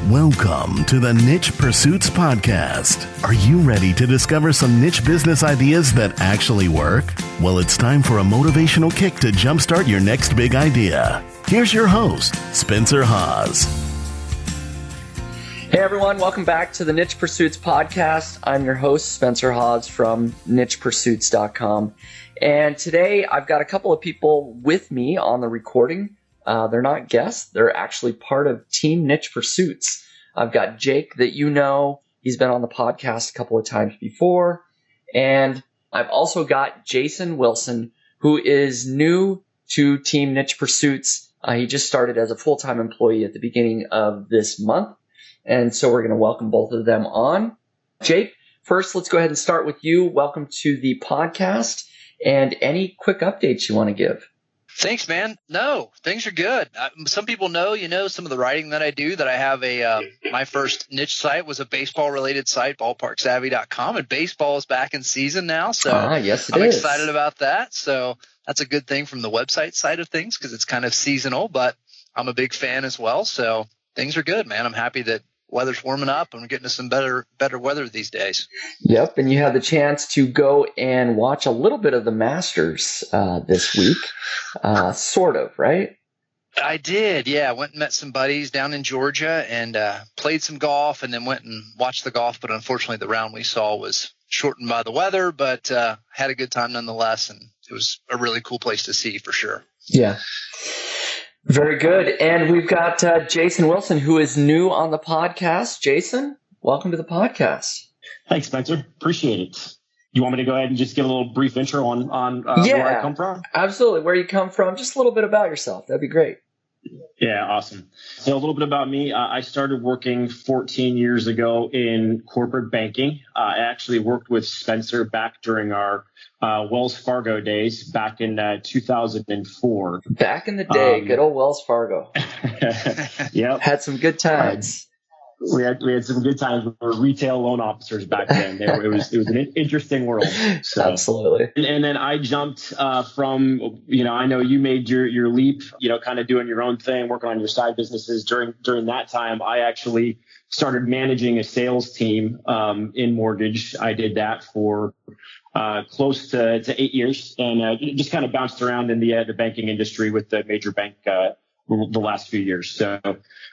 Welcome to the Niche Pursuits Podcast. Are you ready to discover some niche business ideas that actually work? Well, it's time for a motivational kick to jumpstart your next big idea. Here's your host, Spencer Haas. Hey everyone, welcome back to the Niche Pursuits Podcast. I'm your host, Spencer Haas from nichepursuits.com. And today I've got a couple of people with me on the recording. They're not guests. They're actually part of Team Niche Pursuits. I've got Jake that you know. He's been on the podcast a couple of times before. And I've also got Jason Wilson, who is new to Team Niche Pursuits. He just started as a full-time employee at the beginning of this month. And so we're going to welcome both of them on. Jake, first, let's go ahead and start with you. Welcome to the podcast. And any quick updates you want to give? Thanks, man. No, things are good. Some people know, some of the writing that I do, that I have my first niche site was a baseball related site, ballparksavvy.com, and baseball is back in season now. So yes, I'm excited about that. So that's a good thing from the website side of things because it's kind of seasonal, but I'm a big fan as well. So things are good, man. I'm happy that weather's warming up and we're getting to some better weather these days. Yep. And you had the chance to go and watch a little bit of the Masters this week, sort of, right? I did. Yeah. Went and met some buddies down in Georgia and played some golf and then went and watched the golf. But unfortunately, the round we saw was shortened by the weather, but had a good time nonetheless. And it was a really cool place to see for sure. Yeah. Very good. And we've got Jason Wilson, who is new on the podcast. Jason, welcome to the podcast. Thanks, Spencer. Appreciate it. You want me to go ahead and just give a little brief intro on where I come from? Absolutely. Where you come from. Just a little bit about yourself. That'd be great. Yeah, awesome. So a little bit about me. I started working 14 years ago in corporate banking. I actually worked with Spencer back during our Wells Fargo days back in 2004. Back in the day, good old Wells Fargo. Yep. Had some good times. We had some good times. We were retail loan officers back then. It was an interesting world. So. Absolutely. And then I jumped from, I know you made your leap, kind of doing your own thing, working on your side businesses. During that time, I actually started managing a sales team in mortgage. I did that for close to 8 years and just kind of bounced around in the banking industry with the major bank the last few years. So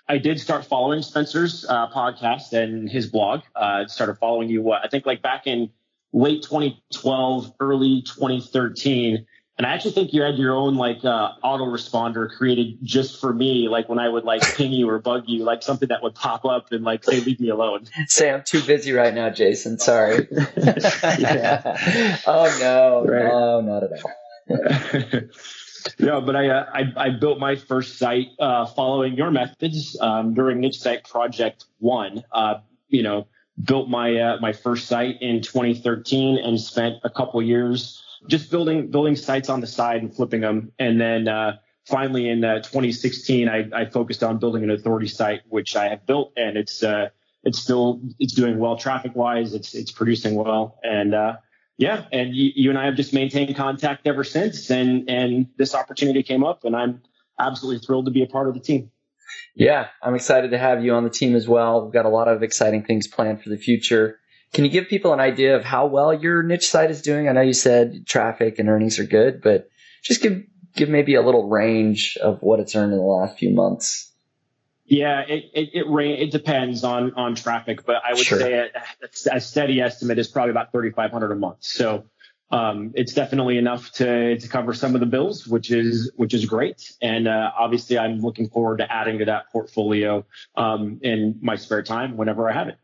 I did start following Spencer's podcast and his blog. Started following you, I think like back in late 2012, early 2013. And I actually think you had your own like autoresponder created just for me, like when I would like ping you or bug you, like something that would pop up and like say, leave me alone. Say, I'm too busy right now, Jason. Sorry. Yeah. Oh, no. Right. No, not at all. No, but I built my first site following your methods during Niche Site Project 1. Built my first site in 2013 and spent a couple years just building sites on the side and flipping them. And then finally in 2016, I focused on building an authority site, which I have built, and it's doing well traffic wise. It's producing well, and yeah, and you and I have just maintained contact ever since, and this opportunity came up, and I'm absolutely thrilled to be a part of the team. Yeah, I'm excited to have you on the team as well. We've got a lot of exciting things planned for the future. Can you give people an idea of how well your niche site is doing? I know you said traffic and earnings are good, but just give maybe a little range of what it's earned in the last few months. Yeah, it depends on traffic, but I would say a steady estimate is probably about $3,500 a month. So it's definitely enough to cover some of the bills, which is great. And obviously, I'm looking forward to adding to that portfolio in my spare time whenever I have it.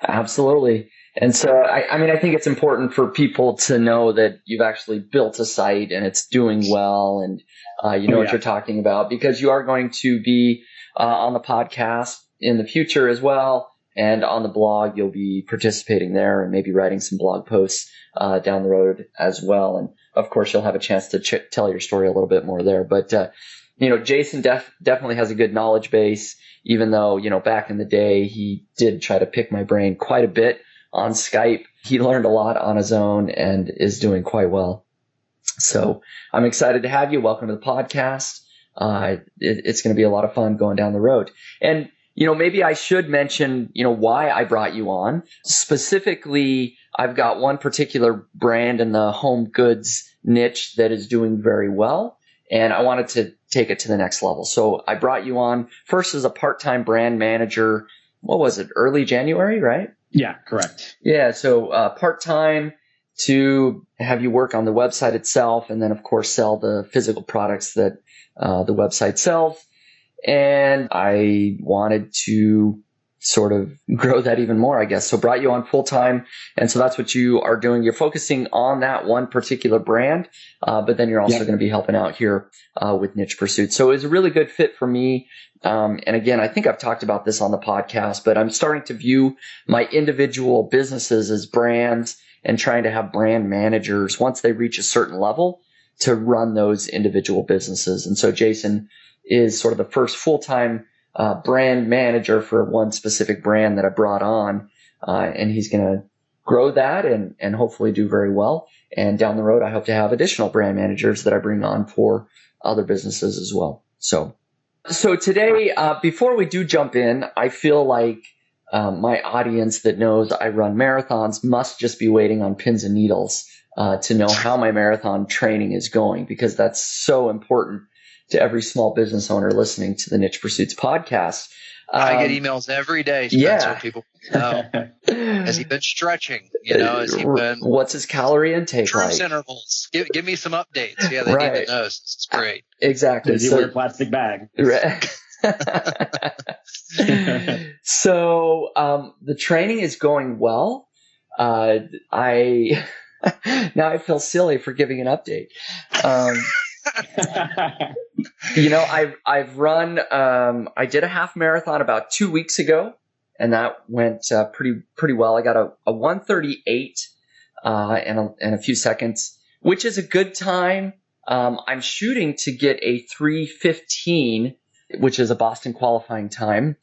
Absolutely. And so, I think it's important for people to know that you've actually built a site and it's doing well, and what you're talking about, because you are going to be on the podcast in the future as well. And on the blog, you'll be participating there and maybe writing some blog posts down the road as well. And of course, you'll have a chance to tell your story a little bit more there. But, Jason definitely has a good knowledge base, even though, back in the day, he did try to pick my brain quite a bit on Skype. He learned a lot on his own and is doing quite well. So I'm excited to have you. Welcome to the podcast. It's going to be a lot of fun going down the road. And, maybe I should mention, why I brought you on. Specifically, I've got one particular brand in the home goods niche that is doing very well, and I wanted to take it to the next level. So I brought you on first as a part-time brand manager. What was it? Early January, right? Yeah, correct. Yeah. So part-time to have you work on the website itself, and then of course sell the physical products that the website sells. And I wanted to sort of grow that even more, I guess. So brought you on full time. And so that's what you are doing. You're focusing on that one particular brand, but then you're also going to be helping out here with Niche Pursuits. So it was a really good fit for me. And again, I think I've talked about this on the podcast, but I'm starting to view my individual businesses as brands and trying to have brand managers once they reach a certain level to run those individual businesses. And so Jason is sort of the first full-time brand manager for one specific brand that I brought on. And he's going to grow that and hopefully do very well. And down the road, I hope to have additional brand managers that I bring on for other businesses as well. So today, before we do jump in, I feel like my audience that knows I run marathons must just be waiting on pins and needles to know how my marathon training is going, because that's so important to every small business owner listening to the Niche Pursuits podcast. I get emails every day, Spencer. People know. Has he been stretching? Has he been? What's his calorie intake like? Intervals. Give me some updates. Yeah, they need to know. It's great. Exactly. Does he wear a plastic bag? Right. So the training is going well. I feel silly for giving an update. I've run, I did a half marathon about 2 weeks ago, and that went pretty well. I got a 1:38 and a few seconds, which is a good time. I'm shooting to get a 3:15, which is a Boston qualifying time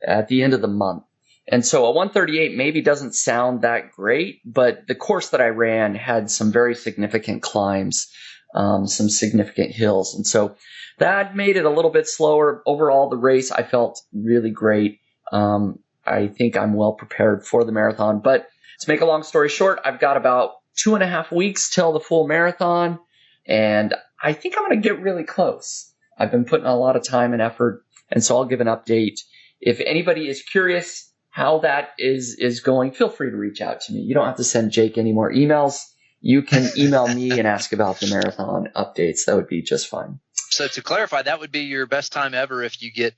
at the end of the month. And so a 1:38 maybe doesn't sound that great, but the course that I ran had some very significant climbs, some significant hills. And so that made it a little bit slower. Overall, the race, I felt really great. I think I'm well prepared for the marathon. But to make a long story short, I've got about 2.5 weeks till the full marathon, and I think I'm going to get really close. I've been putting a lot of time and effort, and so I'll give an update. If anybody is curious how that is going, feel free to reach out to me. You don't have to send Jake any more emails. You can email me and ask about the marathon updates. That would be just fine. So to clarify, that would be your best time ever if you get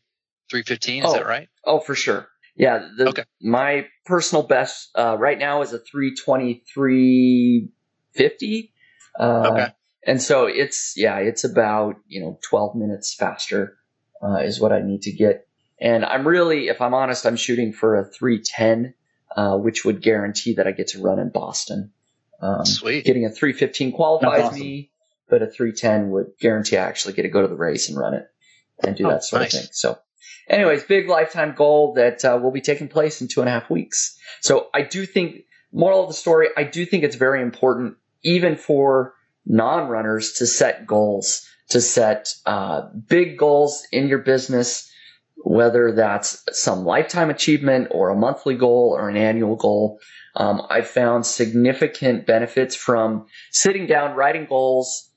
3:15. Is that right? Oh, for sure. Yeah. Okay. My personal best right now is a 3:23:50. Okay. And so it's about 12 minutes faster is what I need to get. And I'm really, if I'm honest, I'm shooting for a 3:10, which would guarantee that I get to run in Boston. Sweet. Getting a 3:15 qualifies me, but a 3:10 would guarantee I actually get to go to the race and run it and do that sort of thing. So anyways, big lifetime goal that will be taking place in 2.5 weeks. So I do think, moral of the story, I do think it's very important, even for non-runners, to set goals, to set big goals in your business, whether that's some lifetime achievement or a monthly goal or an annual goal. I've found significant benefits from sitting down, writing goals,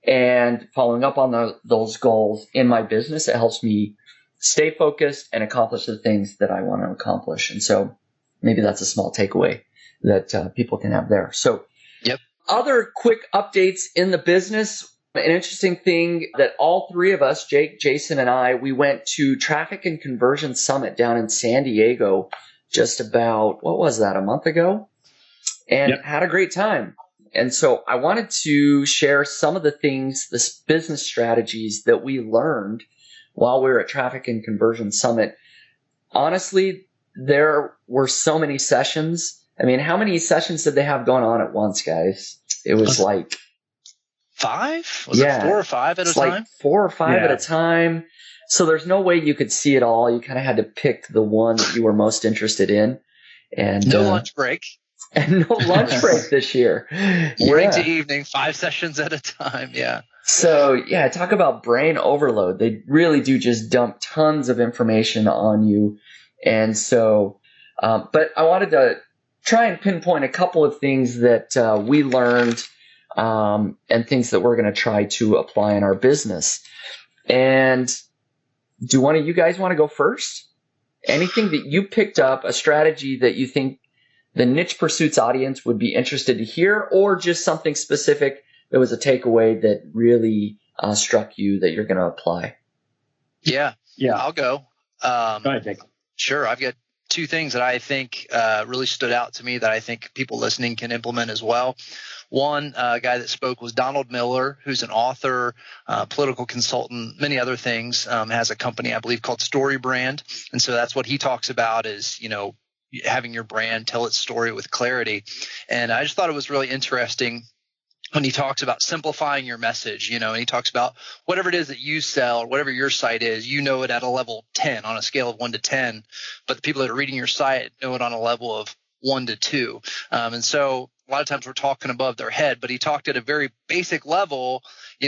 and following up on those goals in my business. It helps me stay focused and accomplish the things that I want to accomplish. And so maybe that's a small takeaway that people can have there. So other quick updates in the business. An interesting thing that all three of us, Jake, Jason, and I, we went to Traffic and Conversion Summit down in San Diego just about, a month ago, and had a great time. And so I wanted to share some of the things, the business strategies that we learned while we were at Traffic and Conversion Summit. Honestly, there were so many sessions. I mean, how many sessions did they have going on at once, guys? It was like 5? Was it 4 or 5 at a time? Like 4 or 5 at a time. So there's no way you could see it all. You kind of had to pick the one that you were most interested in. And no lunch break. And no lunch break this year. Morning Yeah. to evening, 5 sessions at a time. Yeah. So yeah, talk about brain overload. They really do just dump tons of information on you. And so, but I wanted to try and pinpoint a couple of things that we learned and things that we're going to try to apply in our business. And do one of you guys want to go first? Anything that you picked up, a strategy that you think the Niche Pursuits audience would be interested to hear, or just something specific that was a takeaway that really struck you that you're going to apply? Yeah. I'll go. Go ahead, Jake. Sure. I've got two things that I think really stood out to me that I think people listening can implement as well. One guy that spoke was Donald Miller, who's an author, political consultant, many other things, has a company, I believe, called Story Brand. And so that's what he talks about is, having your brand tell its story with clarity. And I just thought it was really interesting when he talks about simplifying your message, and he talks about whatever it is that you sell or whatever your site is, it at a level 10 on a scale of 1 to 10, but the people that are reading your site know it on a level of 1 to 2. And so a lot of times we're talking above their head, but he talked at a very basic level.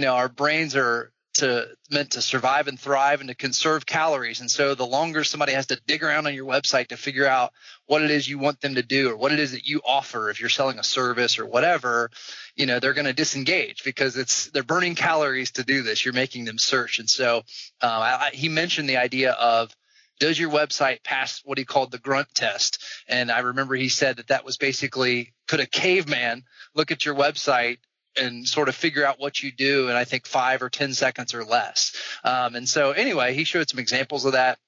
Our brains are meant to survive and thrive and to conserve calories. And so the longer somebody has to dig around on your website to figure out what it is you want them to do or what it is that you offer, if you're selling a service or whatever, they're going to disengage because they're burning calories to do this. You're making them search. And so he mentioned the idea of, does your website pass what he called the grunt test? And I remember he said that was basically, could a caveman look at your website and sort of figure out what you do in, I think, 5 or 10 seconds or less. And so anyway, he showed some examples of that.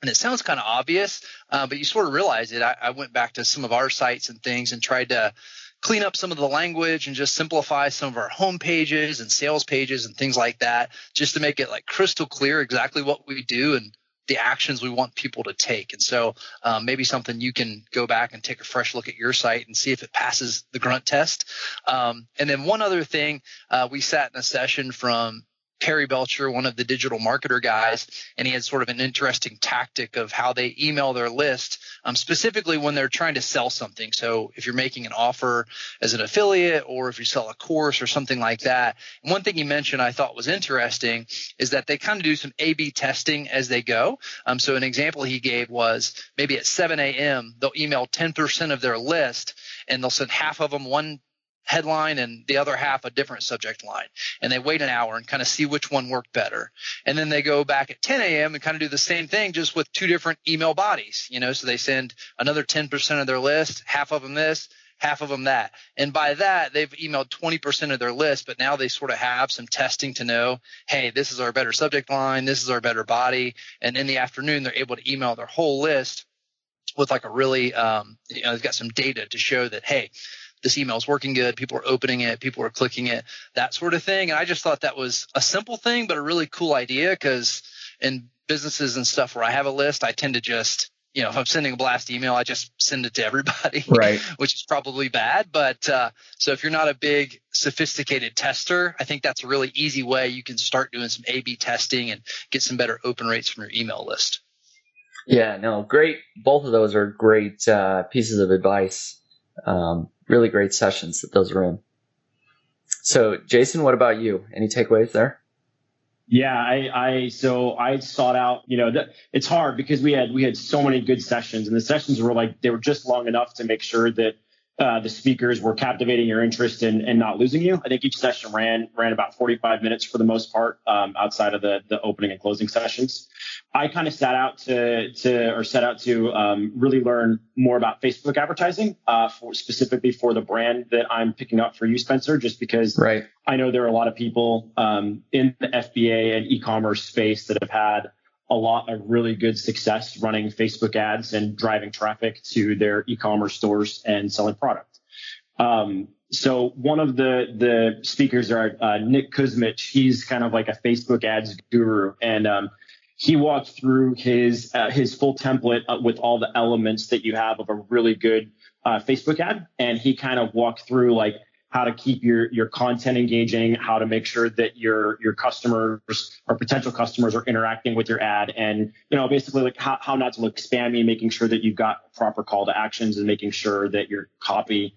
And it sounds kind of obvious, but you sort of realize it. I went back to some of our sites and things and tried to clean up some of the language and just simplify some of our home pages and sales pages and things like that, just to make it like crystal clear exactly what we do and the actions we want people to take. And so maybe something you can go back and take a fresh look at your site and see if it passes the grunt test. And then one other thing, we sat in a session from Terry Belcher, one of the digital marketer guys, and he had sort of an interesting tactic of how they email their list, specifically when they're trying to sell something. So if you're making an offer as an affiliate or if you sell a course or something like that. And one thing he mentioned I thought was interesting is that they kind of do some A/B testing as they go. So an example he gave was maybe at 7 a.m., they'll email 10% of their list and they'll send half of them one headline and the other half a different subject line. And they wait an hour and kind of see which one worked better. And then they go back at 10 a.m. and kind of do the same thing just with two different email bodies, so they send another 10% of their list, half of them this, half of them that. And by that, they've emailed 20% of their list, but now they sort of have some testing to know, hey, this is our better subject line, this is our better body. And in the afternoon, they're able to email their whole list with like a really, they've got some data to show that, hey, this email is working good. People are opening it. People are clicking it, that sort of thing. And I just thought that was a simple thing, but a really cool idea because in businesses and stuff where I have a list, I tend to just, if I'm sending a blast email, I just send it to everybody, right? Which is probably bad. But so if you're not a big sophisticated tester, I think that's a really easy way you can start doing some A/B testing and get some better open rates from your email list. Yeah, no, great. Both of those are great pieces of advice. Really great sessions that those are in. So, Jason, what about you? Any takeaways there? Yeah, I sought out, it's hard because we had so many good sessions, and the sessions were they were just long enough to make sure that the speakers were captivating your interest and not losing you. I think each session ran about 45 minutes for the most part, outside of the opening and closing sessions. I kind of set out to really learn more about Facebook advertising, specifically for the brand that I'm picking up for you, Spencer, just because right. I know there are a lot of people in the FBA and e-commerce space that have had a lot of really good success running Facebook ads and driving traffic to their e-commerce stores and selling product. So one of the speakers are Nick Kuzmich. He's kind of like a Facebook ads guru, and he walked through his full template with all the elements that you have of a really good Facebook ad, and he kind of walked through how to keep your content engaging, how to make sure that your customers or potential customers are interacting with your ad, and basically like how not to look spammy, making sure that you've got proper call to actions, and making sure that your copy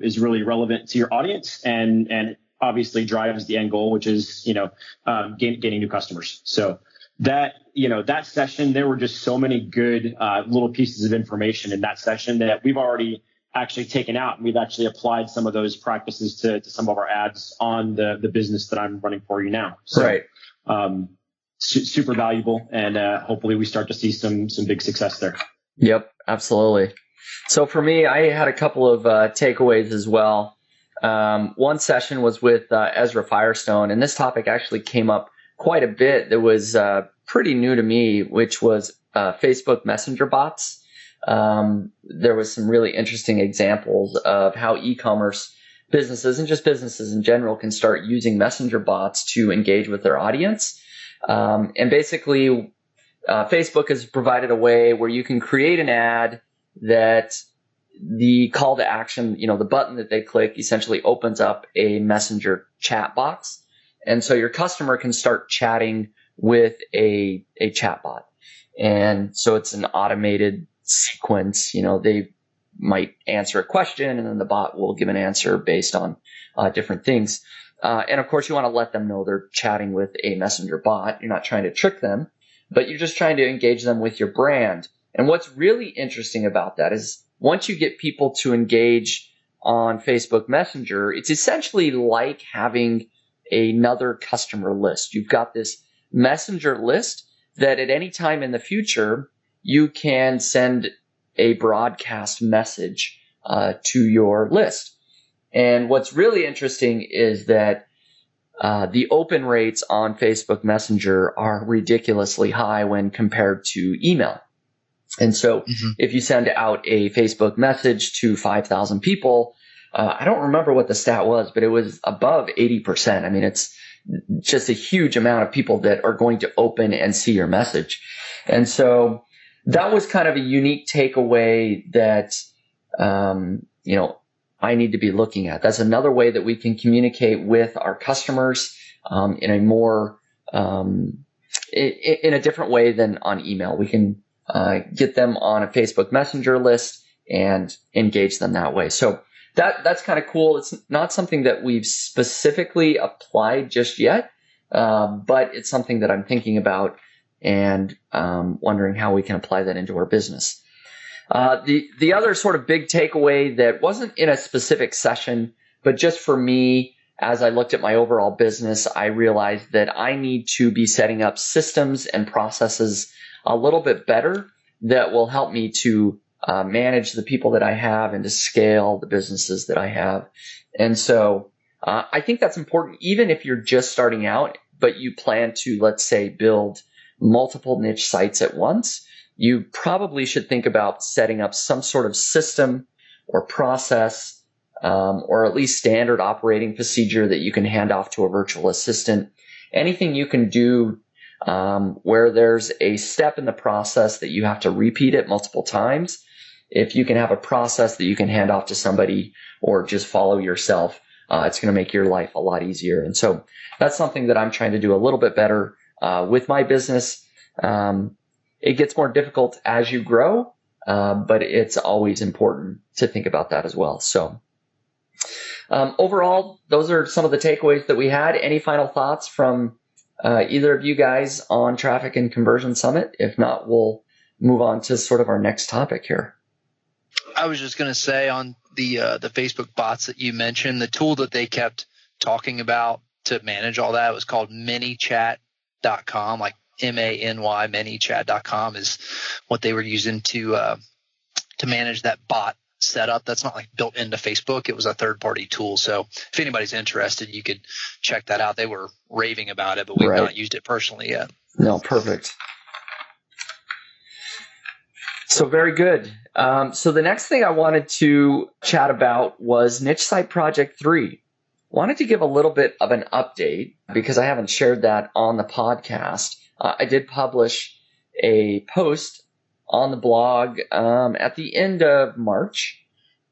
is really relevant to your audience and obviously drives the end goal, which is gaining new customers. So that that session, there were just so many good little pieces of information in that session that we've already actually taken out, and we've actually applied some of those practices to some of our ads on the business that I'm running for you now. So, right. Super valuable, and hopefully we start to see some big success there. Yep, absolutely. So for me, I had a couple of takeaways as well. One session was with Ezra Firestone, and this topic actually came up quite a bit that was pretty new to me, which was Facebook Messenger bots. There was some really interesting examples of how e-commerce businesses and just businesses in general can start using messenger bots to engage with their audience. And basically, Facebook has provided a way where you can create an ad that the call to action, the button that they click essentially opens up a messenger chat box. And so your customer can start chatting with a chatbot. And so it's an automated sequence. They might answer a question, and then the bot will give an answer based on different things. And of course, you want to let them know they're chatting with a messenger bot. You're not trying to trick them, but you're just trying to engage them with your brand. And what's really interesting about that is once you get people to engage on Facebook Messenger, it's essentially like having another customer list. You've got this messenger list that at any time in the future, you can send a broadcast message to your list. And what's really interesting is that the open rates on Facebook Messenger are ridiculously high when compared to email. And so if you send out a Facebook message to 5,000 people, I don't remember what the stat was, but it was above 80%. I mean, it's just a huge amount of people that are going to open and see your message. And so that was kind of a unique takeaway that, I need to be looking at. That's another way that we can communicate with our customers in a more, in a different way than on email. We can get them on a Facebook Messenger list and engage them that way. So that's kind of cool. It's not something that we've specifically applied just yet, but it's something that I'm thinking about and wondering how we can apply that into our business. The other sort of big takeaway that wasn't in a specific session, but just for me, as I looked at my overall business, I realized that I need to be setting up systems and processes a little bit better that will help me to manage the people that I have and to scale the businesses that I have. And so I think that's important, even if you're just starting out, but you plan to, let's say, build multiple niche sites at once. You probably should think about setting up some sort of system or process or at least standard operating procedure that you can hand off to a virtual assistant. Anything you can do where there's a step in the process that you have to repeat it multiple times. If you can have a process that you can hand off to somebody or just follow yourself, it's going to make your life a lot easier. And so that's something that I'm trying to do a little bit better with my business. It gets more difficult as you grow, but it's always important to think about that as well. So overall, those are some of the takeaways that we had. Any final thoughts from either of you guys on Traffic and Conversion Summit? If not, we'll move on to sort of our next topic here. I was just going to say on the Facebook bots that you mentioned, the tool that they kept talking about to manage all that was called MiniChatcalm, like MANY, MiniChat.com is what they were using to manage that bot setup. That's not like built into Facebook. It was a third-party tool. So if anybody's interested, you could check that out. They were raving about it, but we've not used it personally yet. No, perfect. So very good. So the next thing I wanted to chat about was Niche Site Project 3. Wanted to give a little bit of an update because I haven't shared that on the podcast. I did publish a post on the blog at the end of March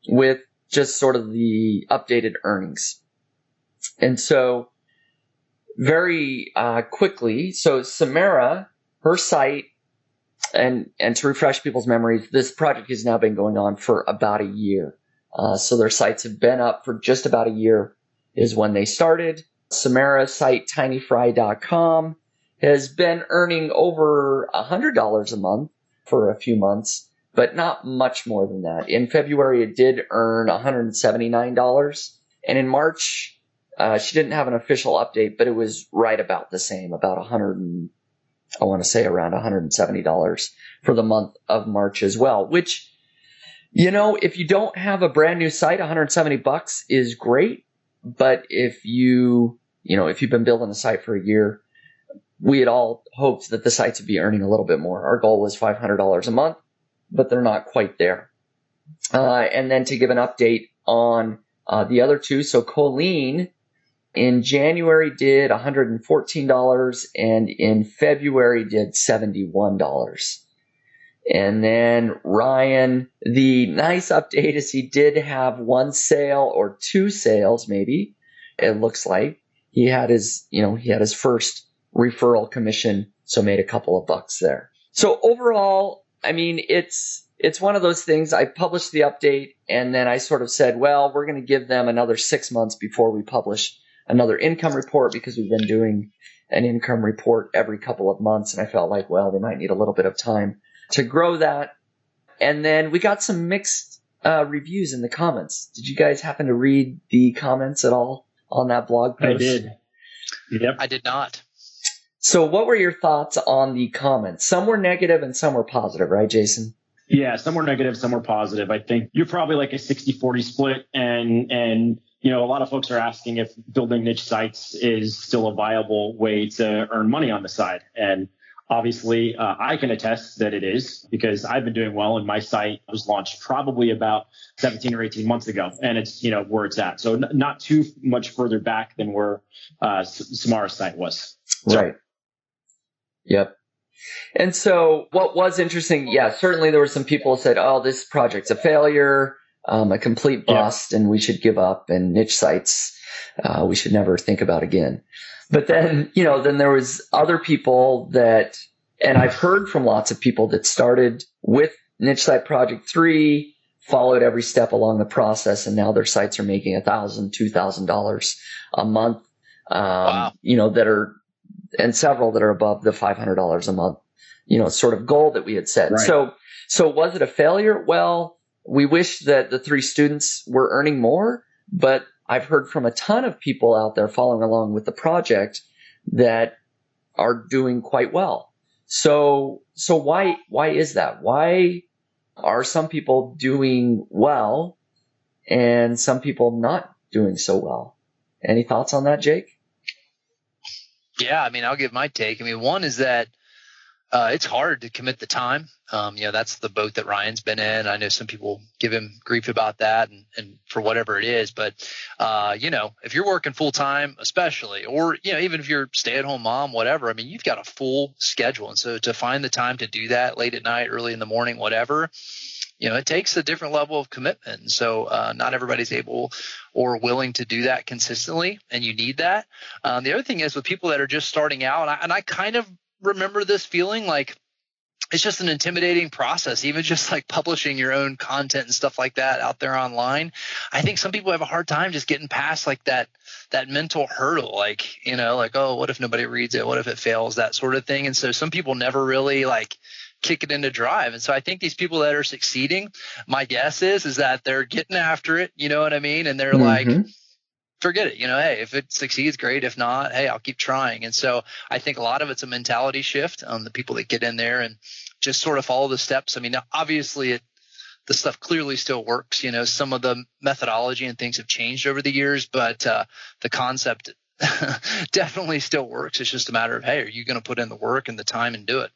with just sort of the updated earnings. And so very quickly, so Samara, her site, and to refresh people's memories, this project has now been going on for about a year. So their sites have been up for just about a year is when they started. Samara's site, tinyfry.com, has been earning over $100 a month for a few months, but not much more than that. In February, it did earn $179. And in March, she didn't have an official update, but it was right about the same, about I want to say around $170 for the month of March as well, which, if you don't have a brand new site, $170 is great. But if you've been building a site for a year, we had all hoped that the sites would be earning a little bit more. Our goal was $500 a month, but they're not quite there. And then to give an update on the other two, so Colleen in January did $114 and in February did $71. And then Ryan, the nice update is he did have one sale or two sales, maybe it looks like. He had his first referral commission, so made a couple of bucks there. So overall, I mean, it's one of those things. I published the update and then I sort of said, well, we're going to give them another 6 months before we publish another income report, because we've been doing an income report every couple of months. And I felt like, well, they might need a little bit of time to grow that. And then we got some mixed reviews in the comments. Did you guys happen to read the comments at all on that blog post? I did. Yep. I did not. So what were your thoughts on the comments? Some were negative and some were positive, right, Jason? Yeah, some were negative, some were positive. I think you're probably like a 60-40 split. And a lot of folks are asking if building niche sites is still a viable way to earn money on the side. And obviously, I can attest that it is, because I've been doing well, and my site was launched probably about 17 or 18 months ago, and it's, where it's at. So not too much further back than where Samara's site was. So. Right. Yep. And so what was interesting, certainly there were some people who said, oh, this project's a failure, a complete bust, and we should give up, and niche sites we should never think about again. But then, then there was other people that, and I've heard from lots of people that started with Niche Site Project 3, followed every step along the process, and now their sites are making $1,000, $2,000 a month, Wow. that are, and several that are above the $500 a month, sort of goal that we had set. Right. So was it a failure? Well, we wish that the 3 students were earning more, but I've heard from a ton of people out there following along with the project that are doing quite well. So why is that? Why are some people doing well and some people not doing so well? Any thoughts on that, Jake? Yeah, I'll give my take. One is that it's hard to commit the time. That's the boat that Ryan's been in. I know some people give him grief about that and for whatever it is. But, if you're working full time, especially, or, even if you're stay at home mom, whatever, you've got a full schedule. And so to find the time to do that late at night, early in the morning, whatever, it takes a different level of commitment. And so not everybody's able or willing to do that consistently, and you need that. The other thing is with people that are just starting out, and I kind of remember this feeling like it's just an intimidating process, even just like publishing your own content and stuff like that out there online. I think some people have a hard time just getting past like that mental hurdle, like, oh, what if nobody reads it? What if it fails? That sort of thing. And so some people never really like kick it into drive. And so I think these people that are succeeding, my guess is that they're getting after it, you know what I mean? And they're like, forget it. Hey, if it succeeds, great. If not, hey, I'll keep trying. And so I think a lot of it's a mentality shift on the people that get in there and just sort of follow the steps. Obviously the stuff clearly still works. Some of the methodology and things have changed over the years, but the concept definitely still works. It's just a matter of, hey, are you going to put in the work and the time and do it?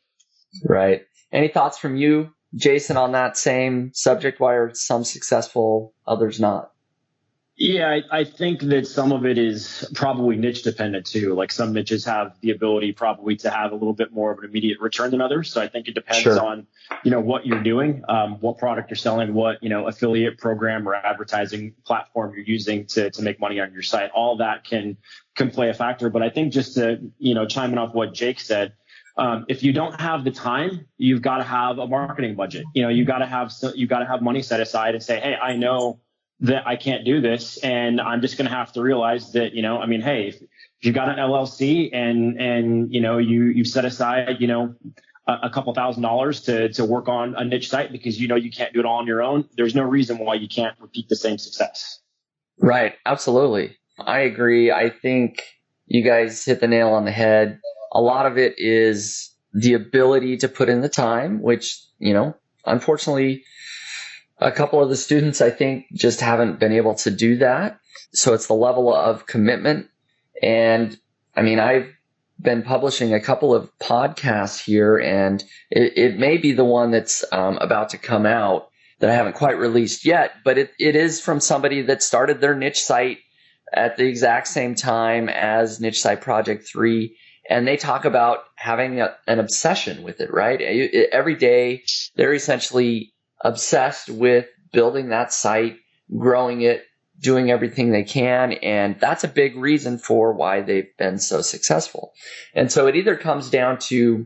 Right. Any thoughts from you, Jason, on that same subject? Why are some successful, others not? Yeah, I think that some of it is probably niche dependent too. Like some niches have the ability probably to have a little bit more of an immediate return than others. So I think it depends Sure. on, what you're doing, what product you're selling, what, affiliate program or advertising platform you're using to make money on your site. All that can play a factor. But I think just to, chime in off what Jake said, if you don't have the time, you've got to have a marketing budget. You got to have money set aside and say, hey, I know that I can't do this, and I'm just going to have to realize that, hey, if you've got an LLC and you set aside, a couple $1,000s to work on a niche site because you can't do it all on your own, there's no reason why you can't repeat the same success. Right. Absolutely. I agree. I think you guys hit the nail on the head. A lot of it is the ability to put in the time, which, unfortunately, a couple of the students, I think, just haven't been able to do that. So it's the level of commitment. And I've been publishing a couple of podcasts here, and it may be the one that's about to come out that I haven't quite released yet, but it is from somebody that started their niche site at the exact same time as Niche Site Project 3. And they talk about having an obsession with it, right? Every day, they're essentially obsessed with building that site, growing it, doing everything they can. And that's a big reason for why they've been so successful. And so it either comes down to,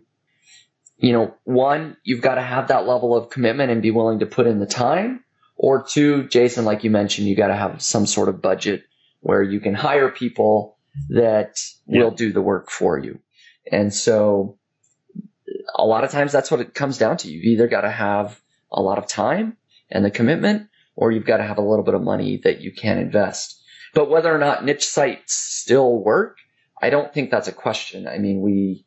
one, you've got to have that level of commitment and be willing to put in the time, or two, Jason, like you mentioned, you got to have some sort of budget where you can hire people that will do the work for you. And so a lot of times that's what it comes down to. You've either got to have a lot of time and the commitment, or you've got to have a little bit of money that you can invest. But whether or not niche sites still work, I don't think that's a question. We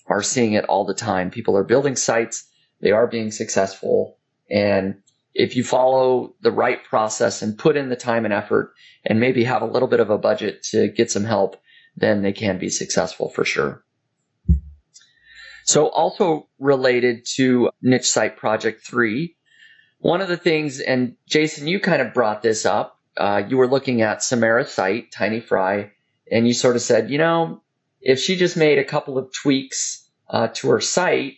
are seeing it all the time. People are building sites. They are being successful. And if you follow the right process and put in the time and effort and maybe have a little bit of a budget to get some help, then they can be successful for sure. So also related to Niche Site Project 3, one of the things, and Jason, you kind of brought this up, you were looking at Samara's site, Tiny Fry, and you sort of said, if she just made a couple of tweaks to her site,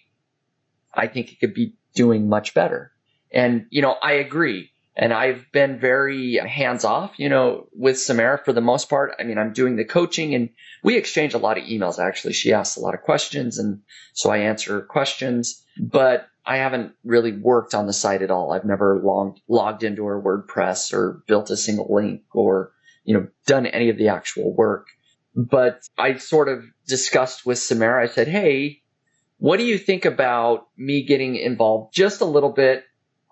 I think it could be doing much better. And, I agree. And I've been very hands-off, with Samara for the most part. I'm doing the coaching, and we exchange a lot of emails, actually. She asks a lot of questions, and so I answer her questions. But I haven't really worked on the site at all. I've never logged into her WordPress or built a single link or, done any of the actual work. But I sort of discussed with Samara, I said, hey, what do you think about me getting involved just a little bit?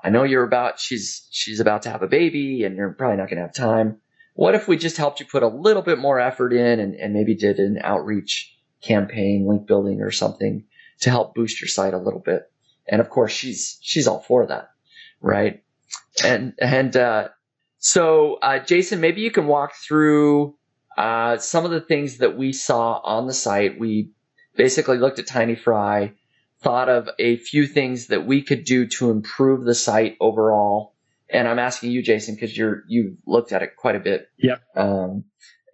I know she's about to have a baby and you're probably not going to have time. What if we just helped you put a little bit more effort in and maybe did an outreach campaign, link building or something to help boost your site a little bit? And of course, she's all for that, right? So Jason, maybe you can walk through some of the things that we saw on the site. We basically looked at Tiny Fry, thought of a few things that we could do to improve the site overall. And I'm asking you, Jason, because you've looked at it quite a bit. Yep.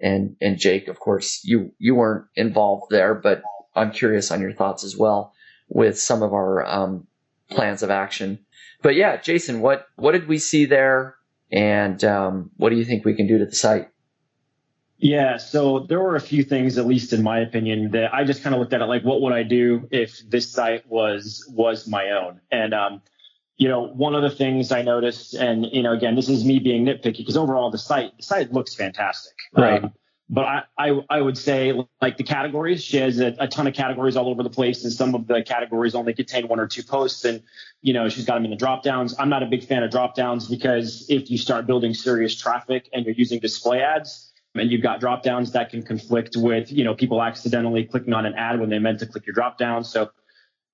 And Jake, of course, you weren't involved there, but I'm curious on your thoughts as well with some of our plans of action. But yeah, Jason, what did we see there, and what do you think we can do to the site? Yeah, so there were a few things, at least in my opinion, that I just kind of looked at it like, what would I do if this site was my own? And one of the things I noticed, and again, this is me being nitpicky, because overall the site looks fantastic. Right. But I would say, like, the categories, she has a ton of categories all over the place, and some of the categories only contain one or two posts, and she's got them in the drop downs. I'm not a big fan of drop downs, because if you start building serious traffic and you're using display ads and you've got drop downs, that can conflict with people accidentally clicking on an ad when they meant to click your drop down. So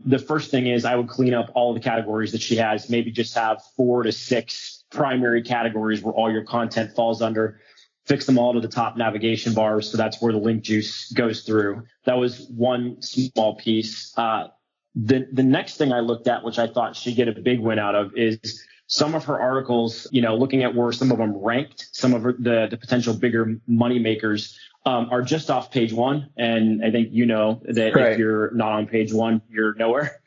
the first thing is I would clean up all the categories that she has, maybe just have 4 to 6 primary categories where all your content falls under. Fix them all to the top navigation bars, so that's where the link juice goes through. That was one small piece. The next thing I looked at, which I thought she'd get a big win out of, is some of her articles, looking at where some of them ranked, some of the potential bigger money makers are just off page one. And I think that Right. if you're not on page one, you're nowhere.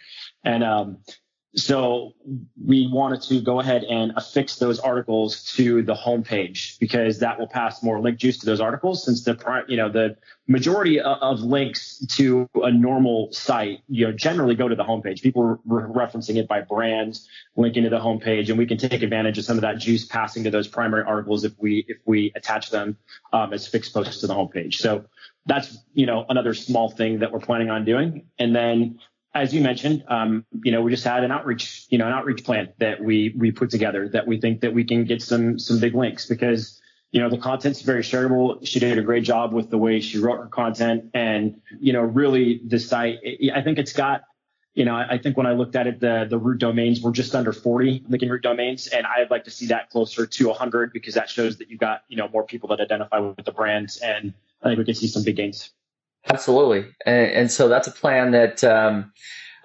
And so we wanted to go ahead and affix those articles to the homepage, because that will pass more link juice to those articles, since the majority of links to a normal site, generally go to the homepage. People are referencing it by brand, linking to the homepage, and we can take advantage of some of that juice passing to those primary articles if we attach them as fixed posts to the homepage. So that's another small thing that we're planning on doing. And then, as you mentioned, we just had an outreach plan that we put together that we think that we can get some big links, because, the content's very shareable. She did a great job with the way she wrote her content, and, really the site, I think it's got, I think when I looked at it, the root domains were just under 40 linking root domains. And I'd like to see that closer to 100, because that shows that you've got, more people that identify with the brands. And I think we can see some big gains. Absolutely. And so that's a plan that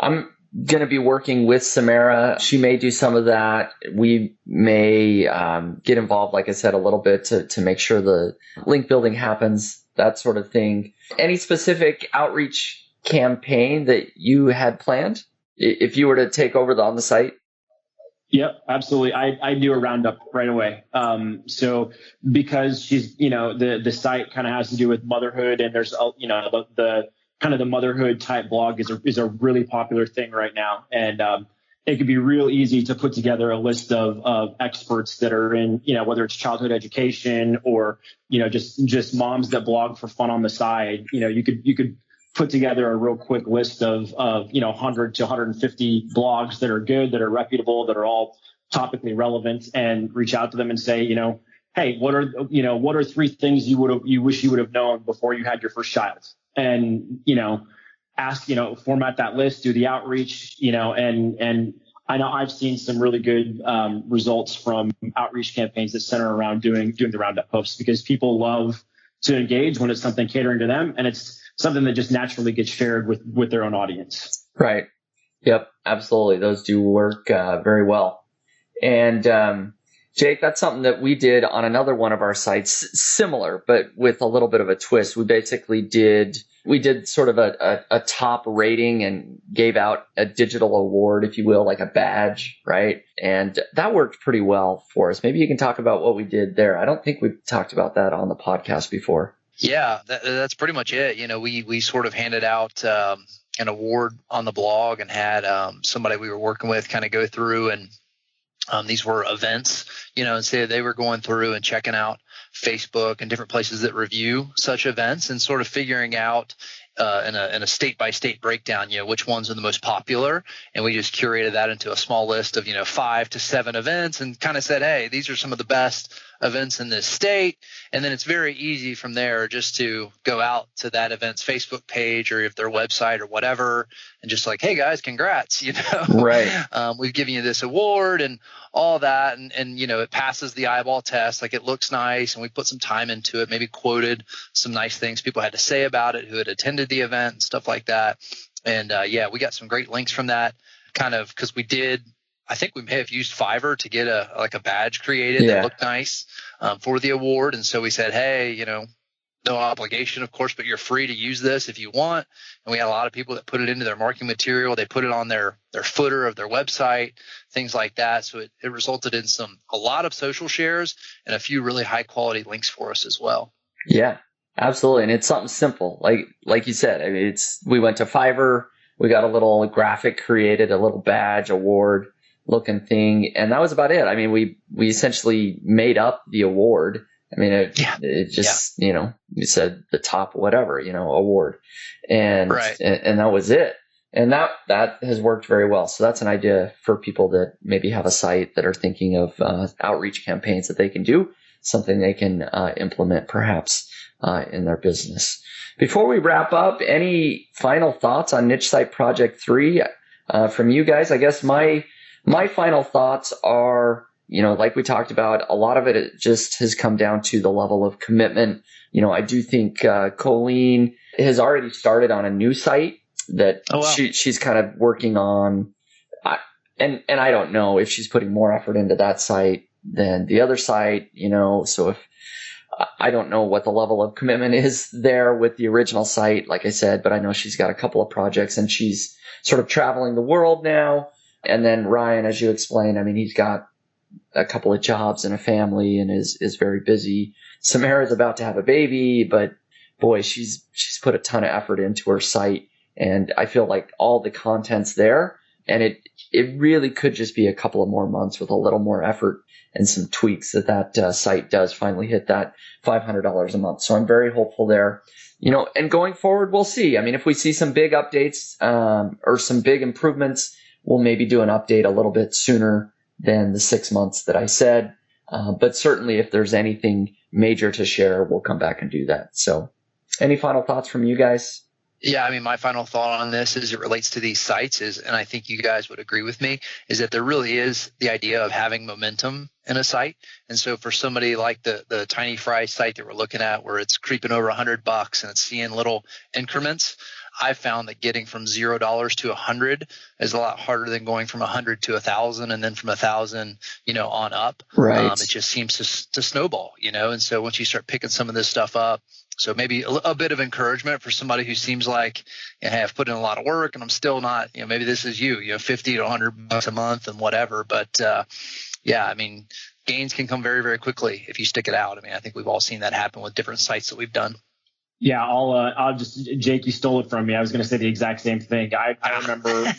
I'm going to be working with Samara. She may do some of that. We may get involved, like I said, a little bit to make sure the link building happens, that sort of thing. Any specific outreach campaign that you had planned if you were to take over on the site? Yep, absolutely. I do a roundup right away. So because she's, the site kind of has to do with motherhood, and there's, the kind of the motherhood type blog is a really popular thing right now. And, it could be real easy to put together a list of experts that are in, whether it's childhood education or, just moms that blog for fun on the side. You could put together a real quick list of 100 to 150 blogs that are good, that are reputable, that are all topically relevant, and reach out to them and say, hey, what are 3 things you wish you would have known before you had your first child? And, ask, format that list, do the outreach, and I know I've seen some really good results from outreach campaigns that center around doing the roundup posts, because people love to engage when it's something catering to them, and it's something that just naturally gets shared with their own audience. Right. Yep. Absolutely. Those do work very well. And Jake, that's something that we did on another one of our sites, similar, but with a little bit of a twist. We basically did sort of a top rating and gave out a digital award, if you will, like a badge, right? And that worked pretty well for us. Maybe you can talk about what we did there. I don't think we've talked about that on the podcast before. Yeah, that's pretty much it. We sort of handed out an award on the blog, and had somebody we were working with kind of go through, and these were events, and say they were going through and checking out Facebook and different places that review such events, and sort of figuring out in a state-by-state breakdown, which ones are the most popular. And we just curated that into a small list of, 5 to 7 events, and kind of said, hey, these are some of the best events in this state. And then it's very easy from there just to go out to that event's Facebook page, or if their website or whatever, and just like, hey guys, congrats, Right. We've given you this award and all that. And it passes the eyeball test. Like, it looks nice, and we put some time into it, maybe quoted some nice things people had to say about it who had attended the event and stuff like that. And we got some great links from that, kind of, because I think we may have used Fiverr to get a badge created that looked nice for the award. And so we said, hey, no obligation, of course, but you're free to use this if you want. And we had a lot of people that put it into their marketing material. They put it on their footer of their website, things like that. So it resulted in a lot of social shares and a few really high quality links for us as well. Yeah, absolutely. And it's something simple. Like you said, I mean, we went to Fiverr, we got a little graphic created, a little badge award looking thing. And that was about it. I mean, we essentially made up the award. I mean, it just, you said the top, whatever, award, and, right. and that was it. And that has worked very well. So that's an idea for people that maybe have a site that are thinking of outreach campaigns that they can do, something they can implement perhaps in their business. Before we wrap up, any final thoughts on Niche Site Project 3 from you guys? I guess my final thoughts are, like we talked about, a lot of it just has come down to the level of commitment. I do think Colleen has already started on a new site that she's kind of working on. and I don't know if she's putting more effort into that site than the other site, so if I don't know what the level of commitment is there with the original site, like I said, but I know she's got a couple of projects and she's sort of traveling the world now. And then Ryan, as you explained, I mean, he's got a couple of jobs and a family and is very busy. Samara's about to have a baby, but boy, she's put a ton of effort into her site. And I feel like all the content's there, and it really could just be a couple of more months with a little more effort and some tweaks that site does finally hit that $500 a month. So I'm very hopeful there, and going forward, we'll see. I mean, if we see some big updates or some big improvements, we'll maybe do an update a little bit sooner than the 6 months that I said. But certainly if there's anything major to share, we'll come back and do that. So any final thoughts from you guys? Yeah, I mean, my final thought on this as it relates to these sites is, and I think you guys would agree with me, is that there really is the idea of having momentum in a site. And so for somebody like the Tiny Fry site that we're looking at, where it's creeping over $100 and it's seeing little increments, I found that getting from $0 to 100 is a lot harder than going from 100 to 1,000 and then from 1,000, on up. Right. It just seems to snowball, And so once you start picking some of this stuff up, so maybe a bit of encouragement for somebody who seems like, hey, I've put in a lot of work and I'm still not, maybe this is you, 50 to $100 a month and whatever. But yeah, I mean, gains can come very, very quickly if you stick it out. I mean, I think we've all seen that happen with different sites that we've done. Yeah, I'll just, Jake, you stole it from me. I was going to say the exact same thing. I remember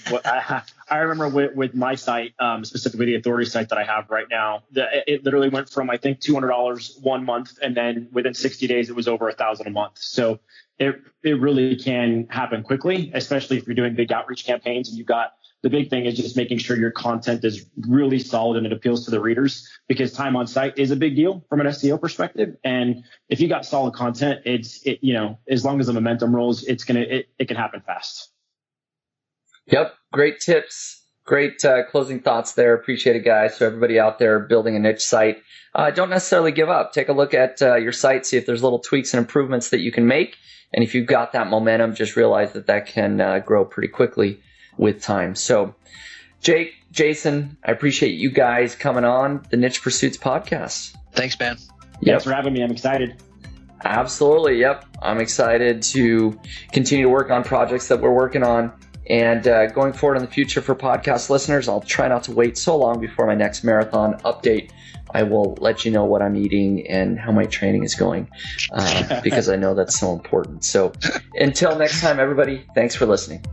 I remember with my site, specifically the authority site that I have right now, it literally went from, I think, $200 1 month, and then within 60 days it was over $1,000 a month. So it really can happen quickly, especially if you're doing big outreach campaigns. And the big thing is just making sure your content is really solid and it appeals to the readers, because time on site is a big deal from an SEO perspective. And if you got solid content, as long as the momentum rolls, it can happen fast. Yep. Great tips. Great closing thoughts there. Appreciate it, guys. So everybody out there building a niche site, don't necessarily give up. Take a look at your site, see if there's little tweaks and improvements that you can make. And if you've got that momentum, just realize that can grow pretty quickly with time. So Jake, Jason, I appreciate you guys coming on the Niche Pursuits podcast. Thanks, man. Thanks for having me. I'm excited. Absolutely. Yep. I'm excited to continue to work on projects that we're working on. And going forward in the future for podcast listeners, I'll try not to wait so long before my next marathon update. I will let you know what I'm eating and how my training is going, because I know that's so important. So until next time, everybody, thanks for listening.